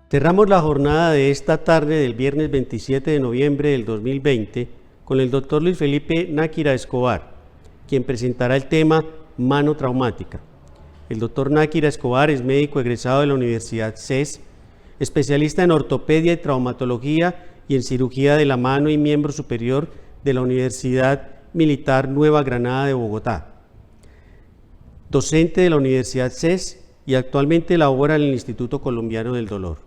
Cerramos la jornada de esta tarde del viernes 27 de noviembre del 2020 con el doctor Luis Felipe Náquira Escobar, quien presentará el tema mano traumática. El doctor Náquira Escobar es médico egresado de la Universidad CES, especialista en ortopedia y traumatología y en cirugía de la mano y miembro superior de la Universidad Militar Nueva Granada de Bogotá. Docente de la Universidad CES y actualmente labora en el Instituto Colombiano del Dolor.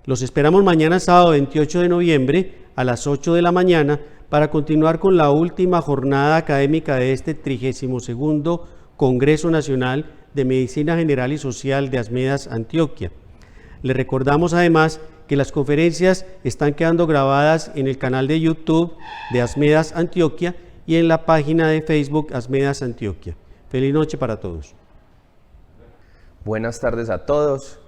Los esperamos mañana sábado 28 de noviembre a las 8 de la mañana para continuar con la última jornada académica de este 32º Congreso Nacional de Medicina General y Social de Asmedas, Antioquia. Les recordamos además que las conferencias están quedando grabadas en el canal de YouTube de Asmedas Antioquia y en la página de Facebook Asmedas Antioquia. Feliz noche para todos. Buenas tardes a todos.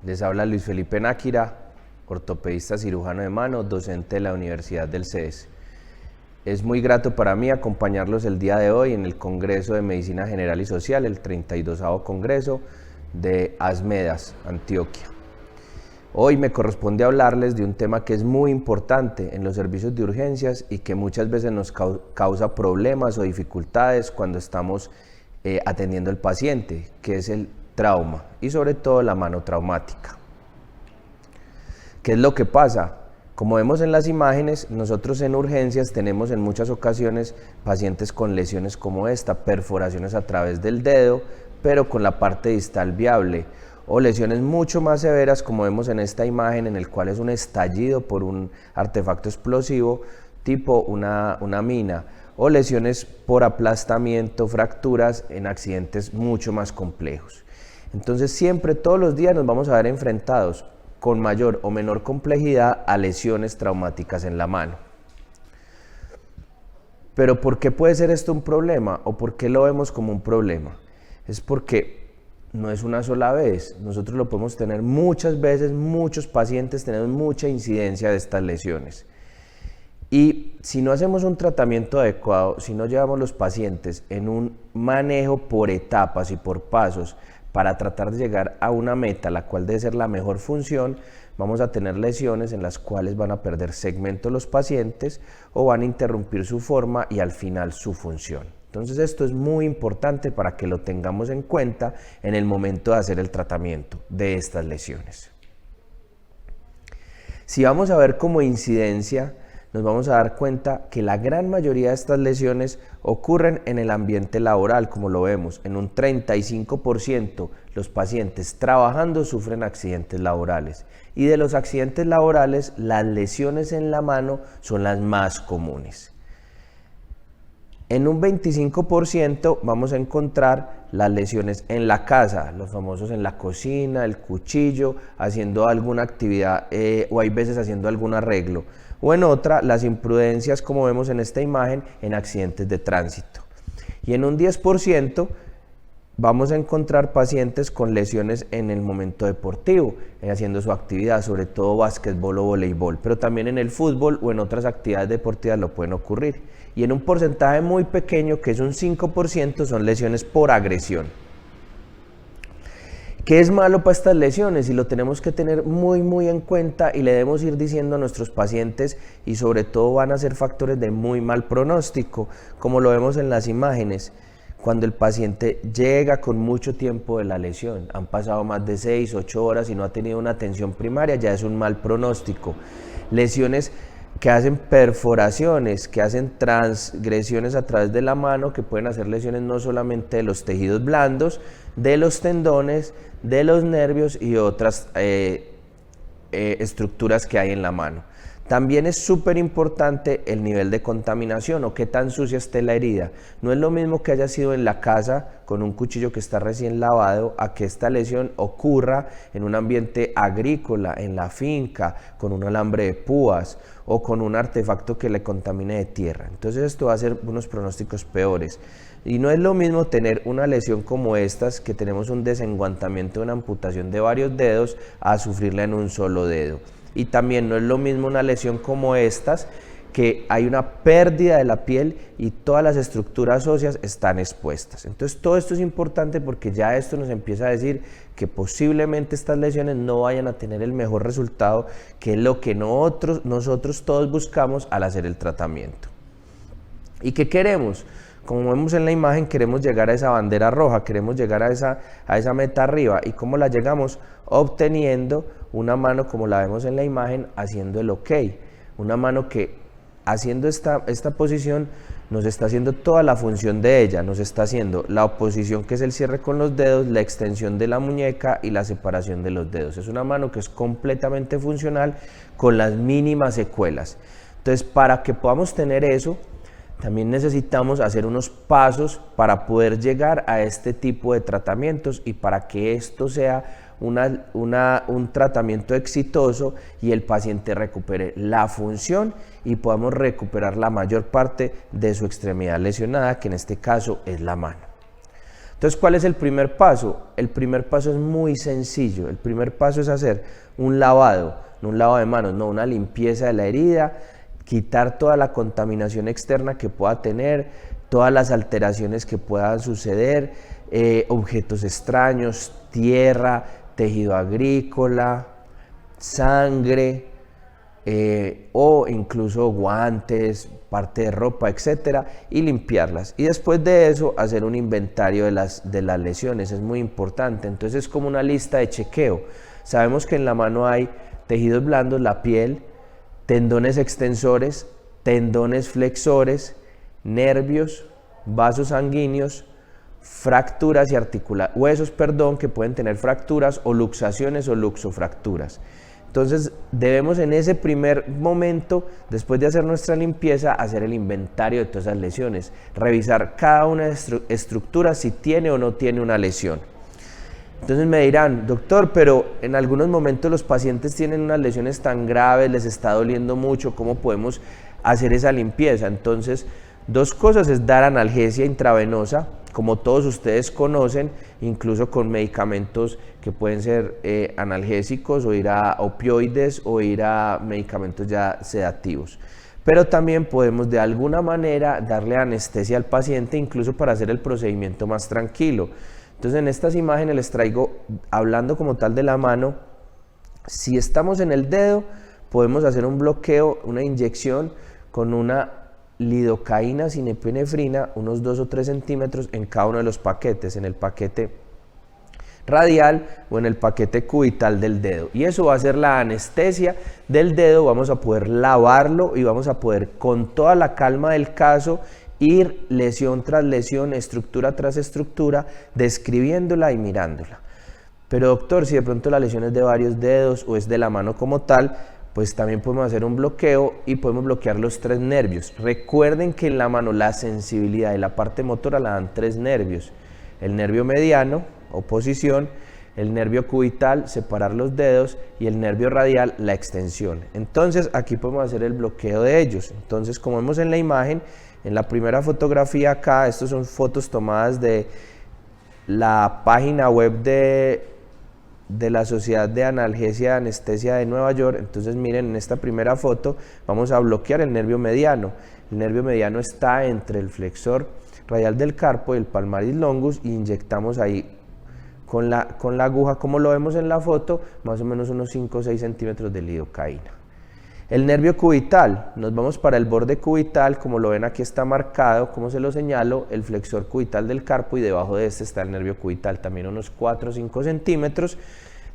Les habla Luis Felipe Náquira, ortopedista cirujano de mano, docente de la Universidad del CES. Es muy grato para mí acompañarlos el día de hoy en el Congreso de Medicina General y Social, el 32º Congreso de Asmedas, Antioquia. Hoy me corresponde hablarles de un tema que es muy importante en los servicios de urgencias y que muchas veces nos causa problemas o dificultades cuando estamos atendiendo al paciente, que es el trauma y sobre todo la mano traumática. ¿Qué es lo que pasa? Como vemos en las imágenes, nosotros en urgencias tenemos en muchas ocasiones pacientes con lesiones como esta, perforaciones a través del dedo, pero con la parte distal viable, o lesiones mucho más severas como vemos en esta imagen, en el cual es un estallido por un artefacto explosivo tipo una mina, o lesiones por aplastamiento, fracturas en accidentes mucho más complejos. Entonces siempre, todos los días nos vamos a ver enfrentados con mayor o menor complejidad a lesiones traumáticas en la mano. Pero ¿por qué puede ser esto un problema? ¿O por qué lo vemos como un problema? Es porque no es una sola vez, nosotros lo podemos tener muchas veces, muchos pacientes tenemos mucha incidencia de estas lesiones. Y si no hacemos un tratamiento adecuado, si no llevamos los pacientes en un manejo por etapas y por pasos, para tratar de llegar a una meta, la cual debe ser la mejor función, vamos a tener lesiones en las cuales van a perder segmentos los pacientes o van a interrumpir su forma y al final su función. Entonces esto es muy importante para que lo tengamos en cuenta en el momento de hacer el tratamiento de estas lesiones. Si vamos a ver como incidencia, nos vamos a dar cuenta que la gran mayoría de estas lesiones ocurren en el ambiente laboral, como lo vemos. En un 35% los pacientes trabajando sufren accidentes laborales. Y de los accidentes laborales, las lesiones en la mano son las más comunes. En un 25% vamos a encontrar las lesiones en la casa, los famosos en la cocina, el cuchillo, haciendo alguna actividad o hay veces haciendo algún arreglo. O en otra, las imprudencias, como vemos en esta imagen, en accidentes de tránsito. Y en un 10% vamos a encontrar pacientes con lesiones en el momento deportivo, haciendo su actividad, sobre todo básquetbol o voleibol, pero también en el fútbol o en otras actividades deportivas lo pueden ocurrir. Y en un porcentaje muy pequeño, que es un 5%, son lesiones por agresión. ¿Qué es malo para estas lesiones? Y lo tenemos que tener muy en cuenta y le debemos ir diciendo a nuestros pacientes, y sobre todo van a ser factores de muy mal pronóstico, como lo vemos en las imágenes. Cuando el paciente llega con mucho tiempo de la lesión, han pasado más de 6-8 horas y no ha tenido una atención primaria, ya es un mal pronóstico. Lesiones que hacen perforaciones, que hacen transgresiones a través de la mano, que pueden hacer lesiones no solamente de los tejidos blandos, de los tendones, de los nervios y otras estructuras que hay en la mano. También es súper importante el nivel de contaminación o qué tan sucia esté la herida. No es lo mismo que haya sido en la casa con un cuchillo que está recién lavado a que esta lesión ocurra en un ambiente agrícola, en la finca, con un alambre de púas o con un artefacto que le contamine de tierra. Entonces esto va a ser unos pronósticos peores. Y no es lo mismo tener una lesión como estas, que tenemos un desenguantamiento, una amputación de varios dedos, a sufrirla en un solo dedo. Y también no es lo mismo una lesión como estas, que hay una pérdida de la piel y todas las estructuras óseas están expuestas. Entonces todo esto es importante porque ya esto nos empieza a decir que posiblemente estas lesiones no vayan a tener el mejor resultado, que es lo que nosotros todos buscamos al hacer el tratamiento. ¿Y qué queremos? Como vemos en la imagen, queremos llegar a esa bandera roja, queremos llegar a esa meta arriba. ¿Y cómo la llegamos? Obteniendo una mano como la vemos en la imagen, haciendo el OK. Una mano que haciendo esta posición nos está haciendo toda la función de ella, nos está haciendo la oposición, que es el cierre con los dedos, la extensión de la muñeca y la separación de los dedos. Es una mano que es completamente funcional con las mínimas secuelas. Entonces, para que podamos tener eso, también necesitamos hacer unos pasos para poder llegar a este tipo de tratamientos y para que esto sea un tratamiento exitoso y el paciente recupere la función y podamos recuperar la mayor parte de su extremidad lesionada, que en este caso es la mano. Entonces, ¿cuál es el primer paso? El primer paso es muy sencillo. El primer paso es hacer un lavado, no un lavado de manos, no, una limpieza de la herida, quitar toda la contaminación externa que pueda tener, todas las alteraciones que puedan suceder, objetos extraños, tierra, tejido agrícola, sangre, o incluso guantes, parte de ropa, etcétera, y limpiarlas. Y después de eso, hacer un inventario de las lesiones, es muy importante. Entonces es como una lista de chequeo. Sabemos que en la mano hay tejidos blandos, la piel, tendones extensores, tendones flexores, nervios, vasos sanguíneos, fracturas y huesos, que pueden tener fracturas o luxaciones o luxofracturas. Entonces debemos en ese primer momento, después de hacer nuestra limpieza, hacer el inventario de todas esas lesiones, revisar cada una de las estructuras si tiene o no tiene una lesión. Entonces me dirán, doctor, pero en algunos momentos los pacientes tienen unas lesiones tan graves, les está doliendo mucho, ¿cómo podemos hacer esa limpieza? Entonces, dos cosas es dar analgesia intravenosa, como todos ustedes conocen, incluso con medicamentos que pueden ser analgésicos, o ir a opioides o ir a medicamentos ya sedativos. Pero también podemos de alguna manera darle anestesia al paciente, incluso para hacer el procedimiento más tranquilo. Entonces en estas imágenes les traigo, hablando como tal de la mano, si estamos en el dedo, podemos hacer un bloqueo, una inyección con una lidocaína sin epinefrina, unos 2 o 3 centímetros en cada uno de los paquetes, en el paquete radial o en el paquete cubital del dedo. Y eso va a ser la anestesia del dedo, vamos a poder lavarlo y vamos a poder, con toda la calma del caso, ir lesión tras lesión, estructura tras estructura, describiéndola y mirándola. Pero doctor, si de pronto la lesión es de varios dedos o es de la mano como tal, pues también podemos hacer un bloqueo y podemos bloquear los 3 nervios. Recuerden que en la mano la sensibilidad y la parte motora la dan 3 nervios. El nervio mediano, oposición, el nervio cubital, separar los dedos, y el nervio radial, la extensión. Entonces aquí podemos hacer el bloqueo de ellos. Entonces, como vemos en la imagen, en la primera fotografía acá, estas son fotos tomadas de la página web de la Sociedad de Analgesia y Anestesia de Nueva York. Entonces miren, en esta primera foto vamos a bloquear el nervio mediano. El nervio mediano está entre el flexor radial del carpo y el palmaris longus, y inyectamos ahí con la aguja, como lo vemos en la foto, más o menos unos 5 o 6 centímetros de lidocaína. El nervio cubital, nos vamos para el borde cubital, como lo ven aquí está marcado, como se lo señalo, el flexor cubital del carpo, y debajo de este está el nervio cubital, también unos 4 o 5 centímetros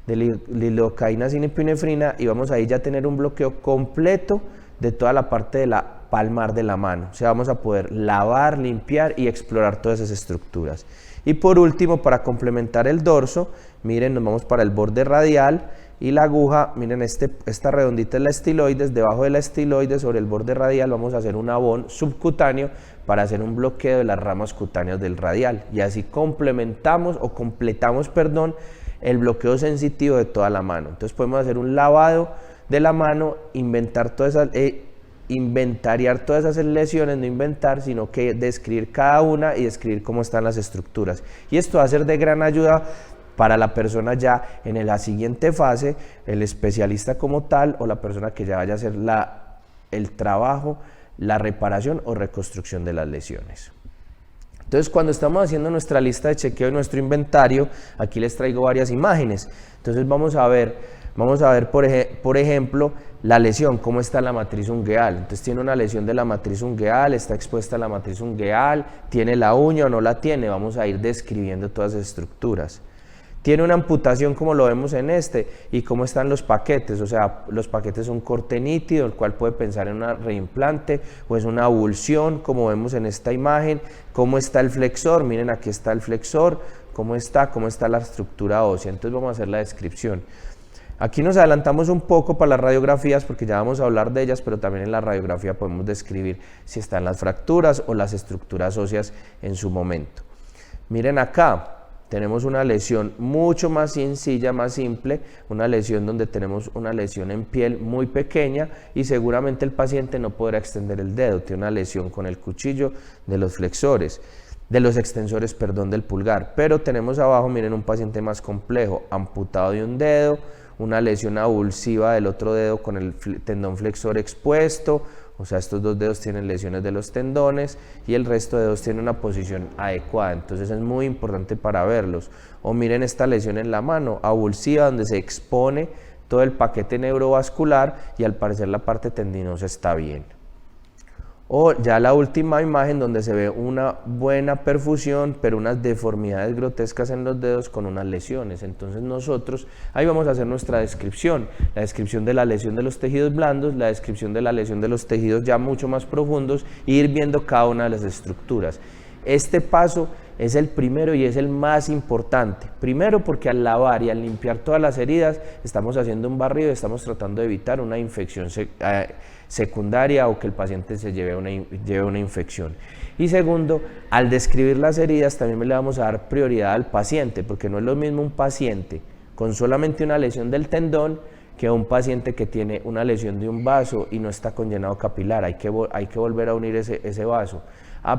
de lidocaína sin epinefrina, y vamos ahí ya a tener un bloqueo completo de toda la parte de la palmar de la mano. O sea, vamos a poder lavar, limpiar y explorar todas esas estructuras. Y por último, para complementar el dorso, miren, nos vamos para el borde radial, y la aguja, miren, esta redondita es la estiloides, debajo de la estiloides, sobre el borde radial, vamos a hacer un abón subcutáneo para hacer un bloqueo de las ramas cutáneas del radial, y así completamos el bloqueo sensitivo de toda la mano. Entonces podemos hacer un lavado de la mano, inventariar todas esas lesiones, no inventar, sino que describir cada una y describir cómo están las estructuras. Y esto va a ser de gran ayuda para la persona ya en la siguiente fase, el especialista como tal, o la persona que ya vaya a hacer el trabajo, la reparación o reconstrucción de las lesiones. Entonces, cuando estamos haciendo nuestra lista de chequeo y nuestro inventario, aquí les traigo varias imágenes. Entonces vamos a ver por ejemplo, la lesión, cómo está la matriz ungueal. Entonces tiene una lesión de la matriz ungueal, está expuesta la matriz ungueal, tiene la uña o no la tiene, vamos a ir describiendo todas las estructuras. Tiene una amputación como lo vemos en y cómo están los paquetes, o sea, los paquetes son corte nítido, el cual puede pensar en un reimplante o es una avulsión, como vemos en esta imagen. Cómo está el flexor, miren aquí está el flexor, cómo está la estructura ósea. Entonces vamos a hacer la descripción. Aquí nos adelantamos un poco para las radiografías porque ya vamos a hablar de ellas, pero también en la radiografía podemos describir si están las fracturas o las estructuras óseas en su momento. Miren acá. Tenemos una lesión mucho más sencilla, más simple, una lesión donde tenemos una lesión en piel muy pequeña y seguramente el paciente no podrá extender el dedo, tiene una lesión con el cuchillo de los flexores, de los extensores, perdón, del pulgar. Pero tenemos abajo, miren, un paciente más complejo, amputado de un dedo, una lesión avulsiva del otro dedo con el tendón flexor expuesto. O sea, estos dos dedos tienen lesiones de los tendones y el resto de dedos tiene una posición adecuada, entonces es muy importante para verlos. O miren esta lesión en la mano, avulsiva, donde se expone todo el paquete neurovascular y al parecer la parte tendinosa está bien. O ya la última imagen donde se ve una buena perfusión, pero unas deformidades grotescas en los dedos con unas lesiones. Entonces nosotros ahí vamos a hacer nuestra descripción, la descripción de la lesión de los tejidos blandos, la descripción de la lesión de los tejidos ya mucho más profundos e ir viendo cada una de las estructuras. Este paso es el primero y es el más importante. Primero porque al lavar y al limpiar todas las heridas estamos haciendo un barrido y estamos tratando de evitar una infección secundaria o que el paciente se lleve una infección. Y segundo, al describir las heridas también le vamos a dar prioridad al paciente, porque no es lo mismo un paciente con solamente una lesión del tendón que un paciente que tiene una lesión de un vaso y no está con llenado capilar, hay que volver a unir ese vaso.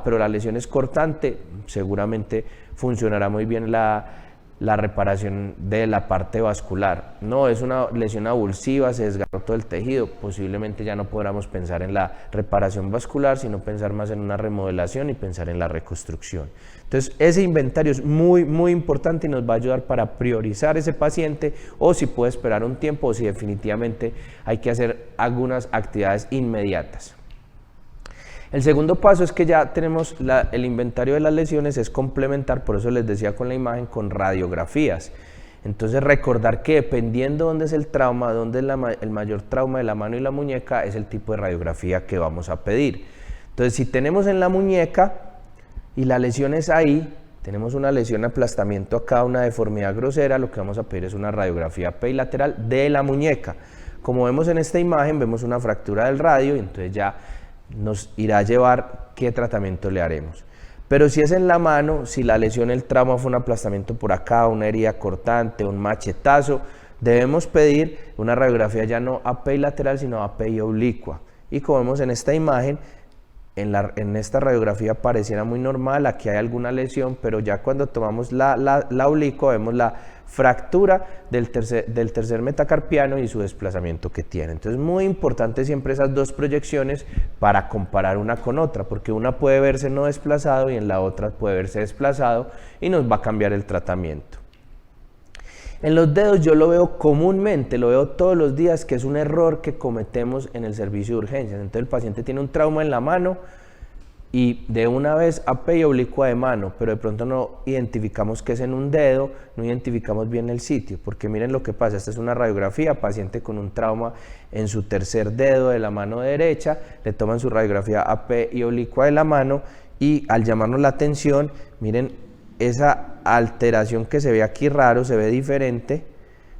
Pero la lesión es cortante, seguramente funcionará muy bien la reparación de la parte vascular. No, es una lesión avulsiva, se desgarró todo el tejido, posiblemente ya no podamos pensar en la reparación vascular, sino pensar más en una remodelación y pensar en la reconstrucción. Entonces, ese inventario es muy, muy importante y nos va a ayudar para priorizar ese paciente, o si puede esperar un tiempo, o si definitivamente hay que hacer algunas actividades inmediatas. El segundo paso es que ya tenemos el inventario de las lesiones, es complementar, por eso les decía con la imagen, con radiografías. Entonces recordar que dependiendo dónde es el trauma, dónde es el mayor trauma de la mano y la muñeca, es el tipo de radiografía que vamos a pedir. Entonces si tenemos en la muñeca y la lesión es ahí, tenemos una lesión de aplastamiento acá, una deformidad grosera, lo que vamos a pedir es una radiografía perilateral de la muñeca. Como vemos en esta imagen, vemos una fractura del radio y entonces ya nos irá a llevar qué tratamiento le haremos. Pero si es en la mano, si la lesión, el trauma fue un aplastamiento por acá, una herida cortante, un machetazo, debemos pedir una radiografía ya no AP lateral, sino AP oblicua. Y como vemos en esta imagen, en esta radiografía pareciera muy normal, aquí hay alguna lesión, pero ya cuando tomamos la oblicua vemos la fractura del tercer metacarpiano y su desplazamiento que tiene. Entonces muy importante siempre esas dos proyecciones para comparar una con otra, porque una puede verse no desplazado y en la otra puede verse desplazado y nos va a cambiar el tratamiento. En los dedos yo lo veo comúnmente, lo veo todos los días, que es un error que cometemos en el servicio de urgencias. Entonces el paciente tiene un trauma en la mano y de una vez AP y oblicua de mano, pero de pronto no identificamos que es en un dedo, no identificamos bien el sitio, porque miren lo que pasa, esta es una radiografía, paciente con un trauma en su tercer dedo de la mano derecha, le toman su radiografía AP y oblicua de la mano y al llamarnos la atención, miren esa alteración que se ve aquí raro, se ve diferente,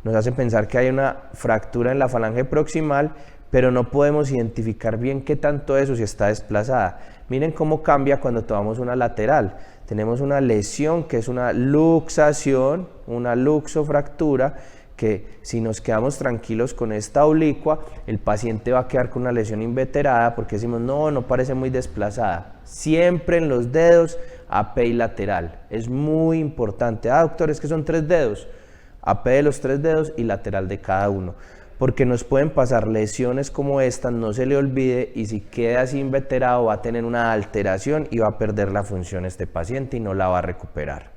nos hace pensar que hay una fractura en la falange proximal, pero no podemos identificar bien qué tanto es o si está desplazada. Miren cómo cambia cuando tomamos una lateral. Tenemos una lesión que es una luxación, una luxofractura, que si nos quedamos tranquilos con esta oblicua, el paciente va a quedar con una lesión inveterada porque decimos, no parece muy desplazada. Siempre en los dedos, AP y lateral. Es muy importante. Doctor, es que son 3 dedos. AP de los 3 dedos y lateral de cada uno. porque nos pueden pasar lesiones como esta, no se le olvide, y si queda así inveterado va a tener una alteración y va a perder la función este paciente y no la va a recuperar.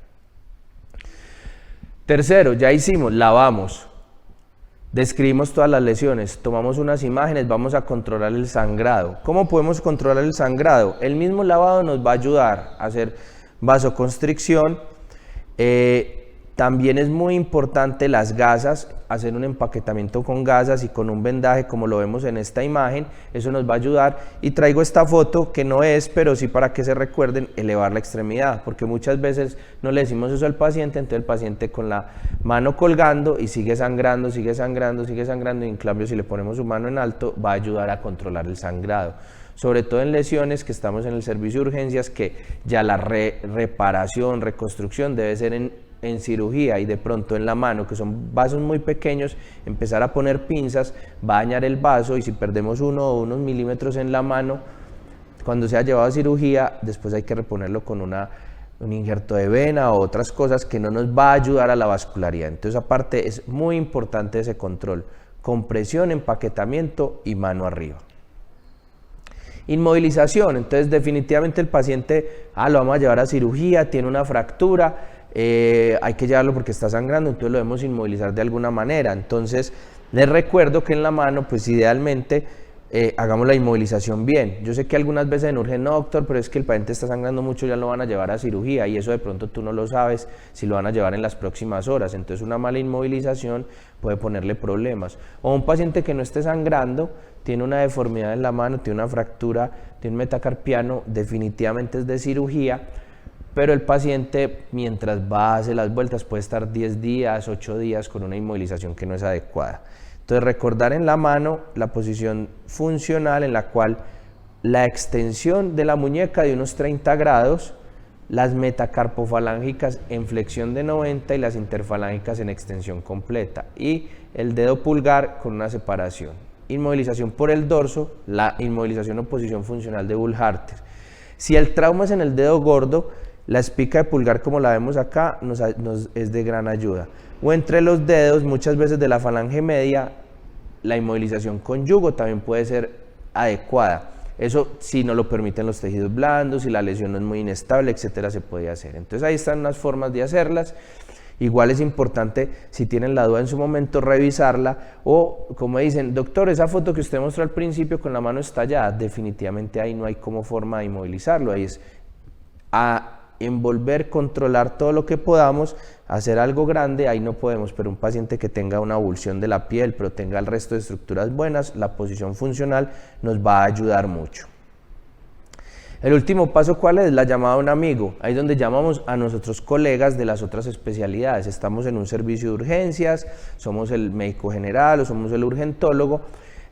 Tercero, ya hicimos, lavamos, describimos todas las lesiones, tomamos unas imágenes, vamos a controlar el sangrado. ¿Cómo podemos controlar el sangrado? El mismo lavado nos va a ayudar a hacer vasoconstricción. También es muy importante las gasas, hacer un empaquetamiento con gasas y con un vendaje como lo vemos en esta imagen, eso nos va a ayudar. Y traigo esta foto que no es, pero sí para que se recuerden, elevar la extremidad, porque muchas veces no le decimos eso al paciente, entonces el paciente con la mano colgando y sigue sangrando, sigue sangrando, sigue sangrando, y en cambio si le ponemos su mano en alto va a ayudar a controlar el sangrado. Sobre todo en lesiones que estamos en el servicio de urgencias, que ya la reparación, reconstrucción debe ser en cirugía, y de pronto en la mano, que son vasos muy pequeños, empezar a poner pinzas va a dañar el vaso, y si perdemos 1 o unos milímetros en la mano, cuando se ha llevado a cirugía, después hay que reponerlo con un injerto de vena o otras cosas que no nos va a ayudar a la vascularidad. Entonces aparte es muy importante ese control, compresión, empaquetamiento y mano arriba. Inmovilización, entonces definitivamente el paciente, lo vamos a llevar a cirugía, tiene una fractura, hay que llevarlo porque está sangrando, entonces lo debemos inmovilizar de alguna manera. Entonces les recuerdo que en la mano, pues idealmente hagamos la inmovilización bien. Yo sé que algunas veces en urgencia, no doctor, pero es que el paciente está sangrando mucho, ya lo van a llevar a cirugía, y eso de pronto tú no lo sabes si lo van a llevar en las próximas horas, entonces una mala inmovilización puede ponerle problemas. O un paciente que no esté sangrando, tiene una deformidad en la mano, tiene una fractura, tiene un metacarpiano, definitivamente es de cirugía, pero el paciente mientras va a hacer las vueltas puede estar 10 días, 8 días con una inmovilización que no es adecuada. Entonces recordar en la mano la posición funcional en la cual la extensión de la muñeca de unos 30 grados, las metacarpofalángicas en flexión de 90 y las interfalángicas en extensión completa, y el dedo pulgar con una separación. Inmovilización por el dorso, la inmovilización o posición funcional de Bull-Harter. Si el trauma es en el dedo gordo, la espica de pulgar como la vemos acá es de gran ayuda. O entre los dedos, muchas veces de la falange media, la inmovilización con yugo también puede ser adecuada. Eso si no lo permiten los tejidos blandos, si la lesión no es muy inestable, etcétera, se puede hacer. Entonces ahí están unas formas de hacerlas. Igual es importante, si tienen la duda en su momento, revisarla, o como dicen, doctor, esa foto que usted mostró al principio con la mano estallada, definitivamente ahí no hay como forma de inmovilizarlo, ahí es a envolver, controlar todo lo que podamos, hacer algo grande, ahí no podemos, pero un paciente que tenga una avulsión de la piel, pero tenga el resto de estructuras buenas, la posición funcional nos va a ayudar mucho. El último paso, ¿cuál es? La llamada a un amigo. Ahí es donde llamamos a nuestros colegas de las otras especialidades. Estamos en un servicio de urgencias, somos el médico general o somos el urgentólogo.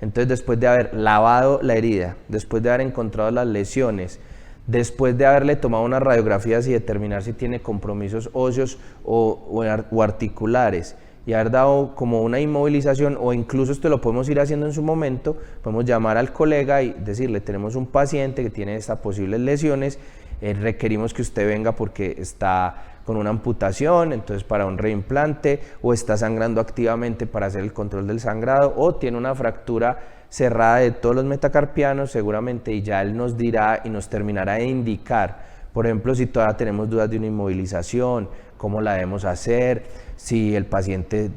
Entonces, después de haber lavado la herida, después de haber encontrado las lesiones, después de haberle tomado unas radiografías y determinar si tiene compromisos óseos o articulares, y haber dado como una inmovilización, o incluso esto lo podemos ir haciendo en su momento, podemos llamar al colega y decirle, tenemos un paciente que tiene estas posibles lesiones, requerimos que usted venga porque está con una amputación, entonces para un reimplante, o está sangrando activamente para hacer el control del sangrado, o tiene una fractura cerrada de todos los metacarpianos seguramente, y ya él nos dirá y nos terminará de indicar, por ejemplo, si todavía tenemos dudas de una inmovilización, cómo la debemos hacer, si el paciente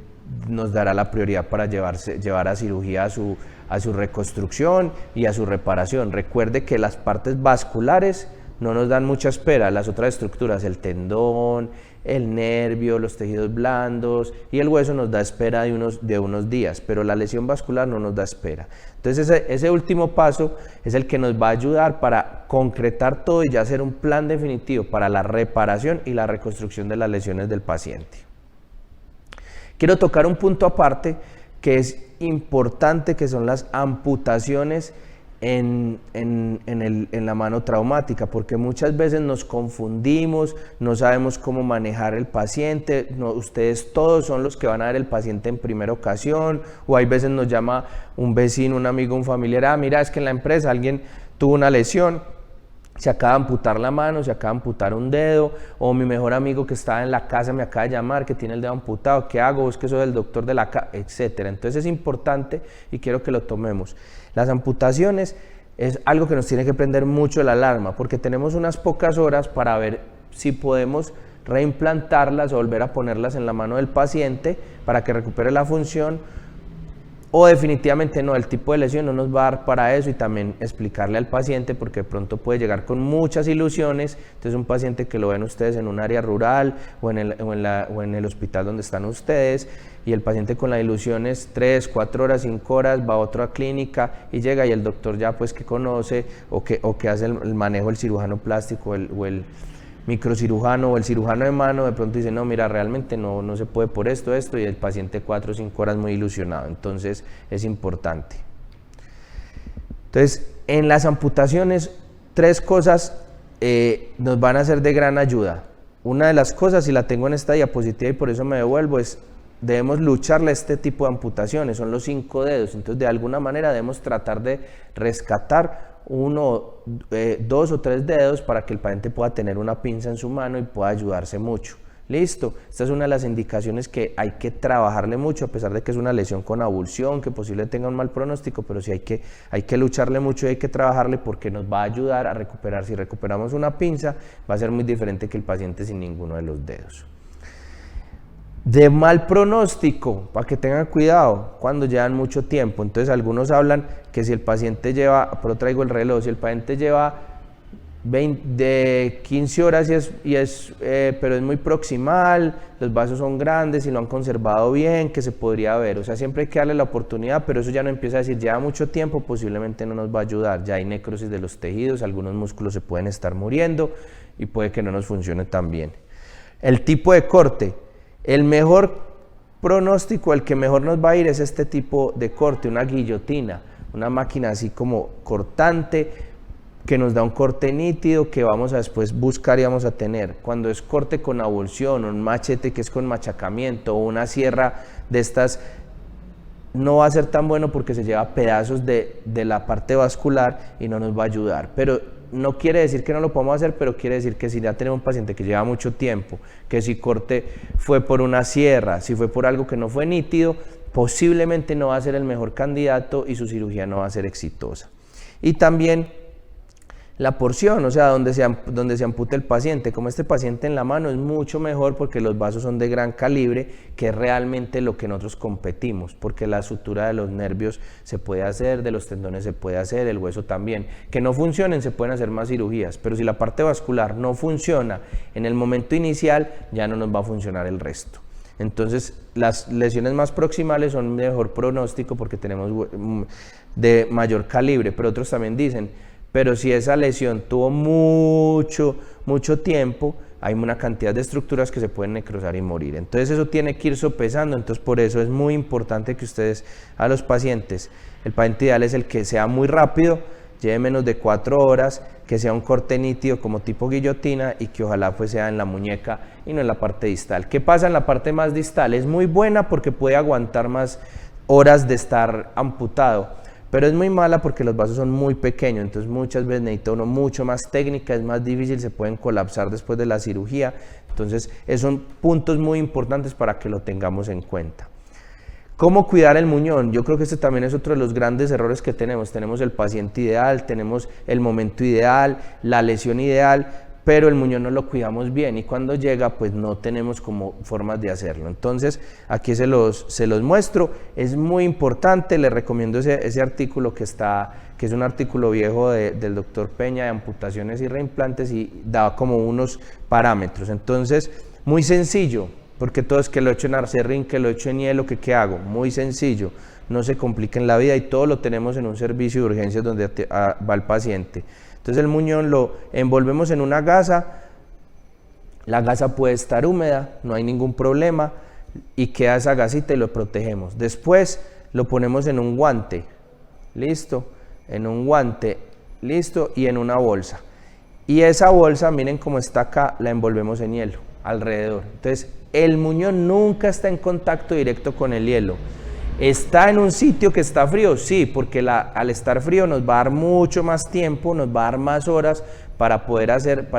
nos dará la prioridad para llevar a cirugía a su reconstrucción y a su reparación. Recuerde que las partes vasculares no nos dan mucha espera, las otras estructuras, el tendón, el nervio, los tejidos blandos y el hueso nos da espera de unos días, pero la lesión vascular no nos da espera. Entonces ese último paso es el que nos va a ayudar para concretar todo y ya hacer un plan definitivo para la reparación y la reconstrucción de las lesiones del paciente. Quiero tocar un punto aparte que es importante, que son las amputaciones en la mano traumática, porque muchas veces nos confundimos, no sabemos cómo manejar el paciente, ustedes todos son los que van a ver el paciente en primera ocasión, o hay veces nos llama un vecino, un amigo, un familiar, mira, es que en la empresa alguien tuvo una lesión se acaba de amputar la mano, se acaba de amputar un dedo, o mi mejor amigo que estaba en la casa me acaba de llamar que tiene el dedo amputado, ¿qué hago? Es que soy el doctor de la casa, etc. Entonces es importante y quiero que lo tomemos. Las amputaciones es algo que nos tiene que prender mucho la alarma, porque tenemos unas pocas horas para ver si podemos reimplantarlas o volver a ponerlas en la mano del paciente para que recupere la función, o definitivamente no, el tipo de lesión no nos va a dar para eso, y también explicarle al paciente, porque de pronto puede llegar con muchas ilusiones. Entonces un paciente que lo ven ustedes en un área rural o en el hospital donde están ustedes, y el paciente con las ilusiones 3, 4 horas, 5 horas, va a otra clínica y llega, y el doctor ya pues que conoce o que hace el manejo, el cirujano plástico o el microcirujano o el cirujano de mano, de pronto dice, no, mira, realmente no se puede por esto, y el paciente 4 o 5 horas muy ilusionado. Entonces es importante. Entonces, en las amputaciones, 3 cosas nos van a ser de gran ayuda. Una de las cosas, y la tengo en esta diapositiva y por eso me devuelvo, es debemos lucharle a este tipo de amputaciones, son los 5 dedos. Entonces, de alguna manera debemos tratar de rescatar 1, 2 o 3 dedos para que el paciente pueda tener una pinza en su mano y pueda ayudarse mucho. Listo, esta es una de las indicaciones que hay que trabajarle mucho, a pesar de que es una lesión con avulsión, que posiblemente tenga un mal pronóstico, pero sí hay que lucharle mucho y hay que trabajarle, porque nos va a ayudar a recuperar. Si recuperamos una pinza, va a ser muy diferente que el paciente sin ninguno de los dedos. De mal pronóstico, para que tengan cuidado cuando llevan mucho tiempo. Entonces algunos hablan que si el paciente lleva, pero traigo el reloj, si el paciente lleva 15 horas pero es muy proximal, los vasos son grandes y lo han conservado bien, que se podría ver. O sea, siempre hay que darle la oportunidad, pero eso ya no empieza a decir, lleva mucho tiempo, posiblemente no nos va a ayudar. Ya hay necrosis de los tejidos, algunos músculos se pueden estar muriendo y puede que no nos funcione tan bien. El tipo de corte. El mejor pronóstico, el que mejor nos va a ir, es este tipo de corte, una guillotina, una máquina así como cortante, que nos da un corte nítido que vamos a después buscar y vamos a tener. Cuando es corte con avulsión, o un machete que es con machacamiento, o una sierra de estas, no va a ser tan bueno porque se lleva pedazos de la parte vascular y no nos va a ayudar. Pero no quiere decir que no lo podamos hacer, pero quiere decir que si ya tenemos un paciente que lleva mucho tiempo, que si corte fue por una sierra, si fue por algo que no fue nítido, posiblemente no va a ser el mejor candidato y su cirugía no va a ser exitosa. Y también la porción, o sea, donde se ampute el paciente. Como este paciente en la mano es mucho mejor porque los vasos son de gran calibre, que es realmente lo que nosotros competimos, porque la sutura de los nervios se puede hacer, de los tendones se puede hacer, el hueso también. Que no funcionen, se pueden hacer más cirugías, pero si la parte vascular no funciona en el momento inicial, ya no nos va a funcionar el resto. Entonces, las lesiones más proximales son de mejor pronóstico porque tenemos de mayor calibre, pero otros también dicen, pero si esa lesión tuvo mucho tiempo, hay una cantidad de estructuras que se pueden necrosar y morir. Entonces eso tiene que ir sopesando. Entonces por eso es muy importante que ustedes a los pacientes, el paciente ideal es el que sea muy rápido, lleve menos de 4 horas, que sea un corte nítido como tipo guillotina y que ojalá pues sea en la muñeca y no en la parte distal. ¿Qué pasa en la parte más distal? Es muy buena porque puede aguantar más horas de estar amputado, pero es muy mala porque los vasos son muy pequeños, entonces muchas veces necesita uno mucho más técnica, es más difícil, se pueden colapsar después de la cirugía. Entonces esos son puntos muy importantes para que lo tengamos en cuenta. ¿Cómo cuidar el muñón? Yo creo que este también es otro de los grandes errores que tenemos. Tenemos el paciente ideal, tenemos el momento ideal, la lesión ideal, pero el muñón no lo cuidamos bien y cuando llega pues no tenemos como formas de hacerlo. Entonces aquí se los muestro, es muy importante, les recomiendo ese artículo que es un artículo viejo del doctor Peña de amputaciones y reimplantes y da como unos parámetros. Entonces muy sencillo, porque todo es que lo he hecho en acerrín, que lo he hecho en hielo, que qué hago, muy sencillo, no se compliquen la vida y todo lo tenemos en un servicio de urgencias donde va el paciente. Entonces el muñón lo envolvemos en una gasa, la gasa puede estar húmeda, no hay ningún problema y queda esa gasita y lo protegemos. Después lo ponemos en un guante, listo, en un guante, listo, y en una bolsa. Y esa bolsa, miren cómo está acá, la envolvemos en hielo alrededor. Entonces el muñón nunca está en contacto directo con el hielo. ¿Está en un sitio que está frío? Sí, porque al estar frío nos va a dar mucho más tiempo, nos va a dar más horas para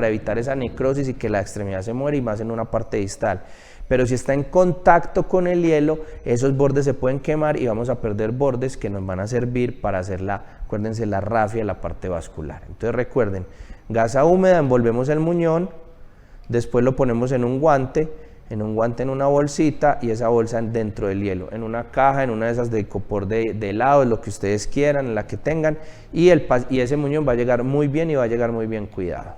evitar esa necrosis y que la extremidad se muera, y más en una parte distal. Pero si está en contacto con el hielo, esos bordes se pueden quemar y vamos a perder bordes que nos van a servir para hacer acuérdense, la rafia, la parte vascular. Entonces recuerden, gasa húmeda, envolvemos el muñón, después lo ponemos en un guante en una bolsita, y esa bolsa dentro del hielo, en una caja, en una de esas de copor de helado, lo que ustedes quieran, en la que tengan, y ese muñón va a llegar muy bien y va a llegar muy bien cuidado.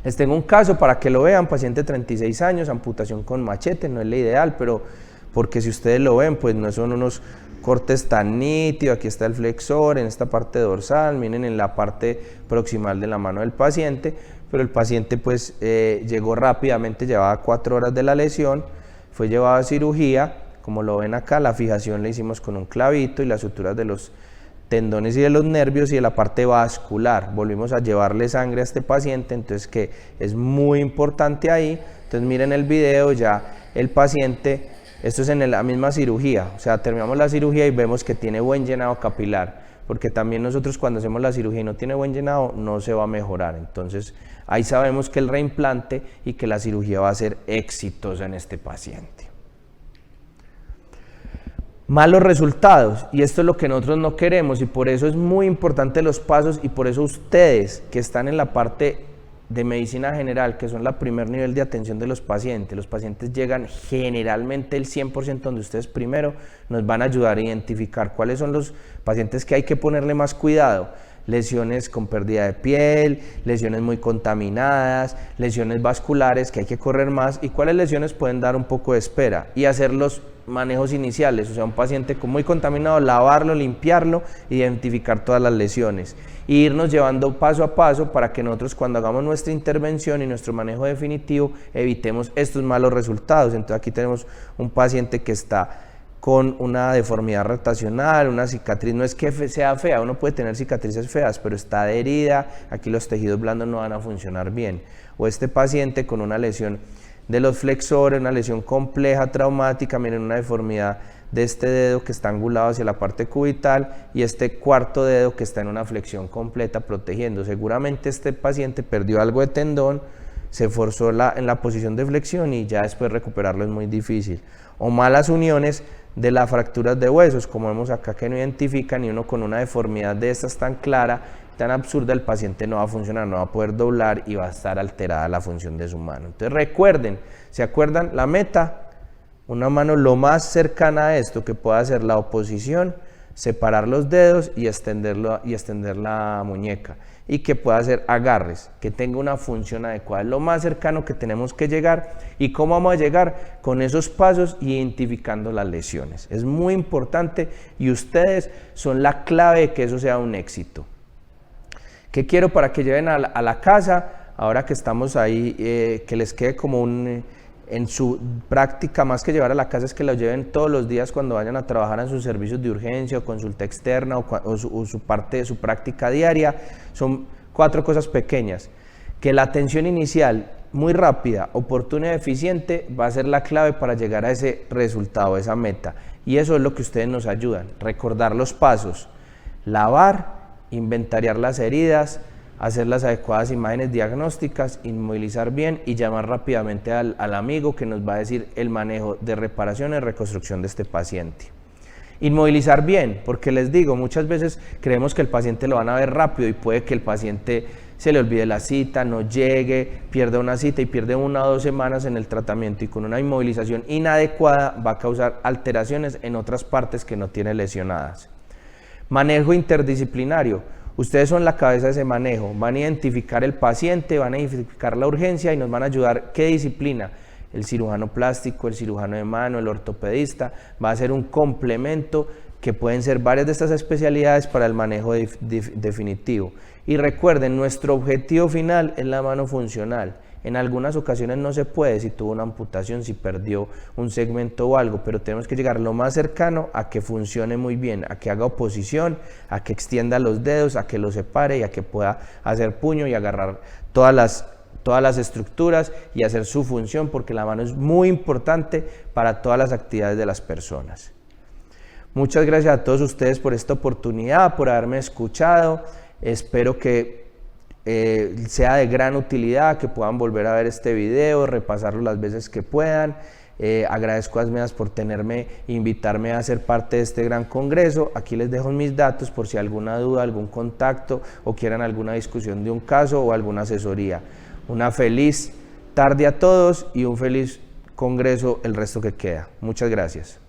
Les tengo un caso para que lo vean, paciente de 36 años, amputación con machete, no es la ideal, pero porque si ustedes lo ven, pues no son unos cortes tan nítidos. Aquí está el flexor, en esta parte dorsal, miren en la parte proximal de la mano del paciente, pero el paciente pues llegó rápidamente, llevaba 4 horas de la lesión, fue llevado a cirugía, como lo ven acá, la fijación la hicimos con un clavito y las suturas de los tendones y de los nervios y de la parte vascular. Volvimos a llevarle sangre a este paciente, entonces que es muy importante ahí. Entonces miren el video, ya el paciente, esto es en la misma cirugía, o sea, terminamos la cirugía y vemos que tiene buen llenado capilar, porque también nosotros cuando hacemos la cirugía y no tiene buen llenado, no se va a mejorar. Entonces ahí sabemos que el reimplante y que la cirugía va a ser exitosa en este paciente. Malos resultados, y esto es lo que nosotros no queremos, y por eso es muy importante los pasos, y por eso ustedes que están en la parte de medicina general, que son el primer nivel de atención de los pacientes llegan generalmente el 100% donde ustedes primero nos van a ayudar a identificar cuáles son los pacientes que hay que ponerle más cuidado. Lesiones con pérdida de piel, lesiones muy contaminadas, lesiones vasculares que hay que correr más, y cuáles lesiones pueden dar un poco de espera, y hacer los manejos iniciales, o sea, un paciente muy contaminado, lavarlo, limpiarlo, identificar todas las lesiones, e irnos llevando paso a paso para que nosotros cuando hagamos nuestra intervención y nuestro manejo definitivo evitemos estos malos resultados. Entonces aquí tenemos un paciente que está con una deformidad rotacional, una cicatriz, no es que sea fea, uno puede tener cicatrices feas, pero está adherida, aquí los tejidos blandos no van a funcionar bien. O este paciente con una lesión de los flexores, una lesión compleja, traumática, miren una deformidad de este dedo que está angulado hacia la parte cubital, y este cuarto dedo que está en una flexión completa protegiendo. Seguramente este paciente perdió algo de tendón, se forzó en la posición de flexión y ya después recuperarlo es muy difícil. O malas uniones de las fracturas de huesos, como vemos acá que no identifican, y uno con una deformidad de estas tan clara, tan absurda, el paciente no va a funcionar, no va a poder doblar y va a estar alterada la función de su mano. Entonces recuerden, ¿se acuerdan? La meta, una mano lo más cercana a esto que pueda hacer la oposición, separar los dedos y extender la muñeca, y que pueda hacer agarres, que tenga una función adecuada, lo más cercano que tenemos que llegar. ¿Y cómo vamos a llegar? Con esos pasos, identificando las lesiones. Es muy importante, y ustedes son la clave de que eso sea un éxito. ¿Qué quiero para que lleven a la casa? Ahora que estamos ahí, que les quede como en su práctica, más que llevar a la casa, es que lo lleven todos los días cuando vayan a trabajar en sus servicios de urgencia o consulta externa o su parte de su práctica diaria. Son 4 cosas pequeñas. Que la atención inicial, muy rápida, oportuna y eficiente, va a ser la clave para llegar a ese resultado, a esa meta. Y eso es lo que ustedes nos ayudan. Recordar los pasos, lavar, inventariar las heridas, hacer las adecuadas imágenes diagnósticas, inmovilizar bien y llamar rápidamente al amigo que nos va a decir el manejo de reparación y reconstrucción de este paciente. Inmovilizar bien, porque les digo, muchas veces creemos que el paciente lo van a ver rápido y puede que el paciente se le olvide la cita, no llegue, pierda una cita y pierde 1 o 2 semanas en el tratamiento, y con una inmovilización inadecuada va a causar alteraciones en otras partes que no tiene lesionadas. Manejo interdisciplinario. Ustedes son la cabeza de ese manejo, van a identificar el paciente, van a identificar la urgencia y nos van a ayudar. ¿Qué disciplina? El cirujano plástico, el cirujano de mano, el ortopedista, va a ser un complemento que pueden ser varias de estas especialidades para el manejo definitivo. Y recuerden, nuestro objetivo final es la mano funcional. En algunas ocasiones no se puede, si tuvo una amputación, si perdió un segmento o algo, pero tenemos que llegar lo más cercano a que funcione muy bien, a que haga oposición, a que extienda los dedos, a que los separe y a que pueda hacer puño y agarrar todas las estructuras y hacer su función, porque la mano es muy importante para todas las actividades de las personas. Muchas gracias a todos ustedes por esta oportunidad, por haberme escuchado. Espero que sea de gran utilidad, que puedan volver a ver este video, repasarlo las veces que puedan. Agradezco a Asmedas por invitarme a ser parte de este gran congreso. Aquí les dejo mis datos por si alguna duda, algún contacto o quieran alguna discusión de un caso o alguna asesoría. Una feliz tarde a todos y un feliz congreso el resto que queda. Muchas gracias.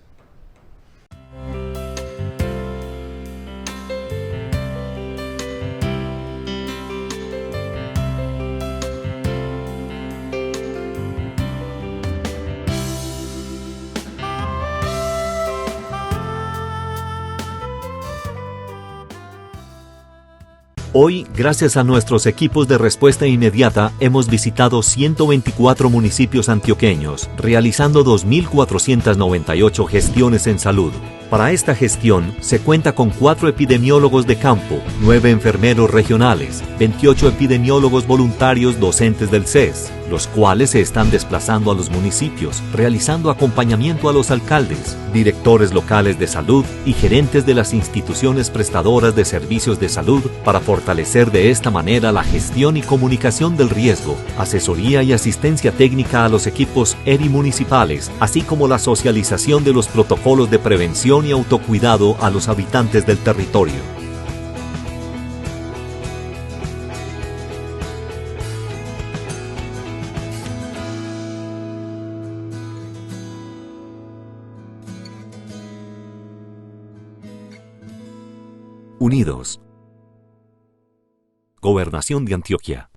Hoy, gracias a nuestros equipos de respuesta inmediata, hemos visitado 124 municipios antioqueños, realizando 2.498 gestiones en salud. Para esta gestión, se cuenta con 4 epidemiólogos de campo, 9 enfermeros regionales, 28 epidemiólogos voluntarios docentes del CES, los cuales se están desplazando a los municipios, realizando acompañamiento a los alcaldes, directores locales de salud y gerentes de las instituciones prestadoras de servicios de salud para fortalecer de esta manera la gestión y comunicación del riesgo, asesoría y asistencia técnica a los equipos ERI municipales, así como la socialización de los protocolos de prevención y autocuidado a los habitantes del territorio. Unidos. Gobernación de Antioquia.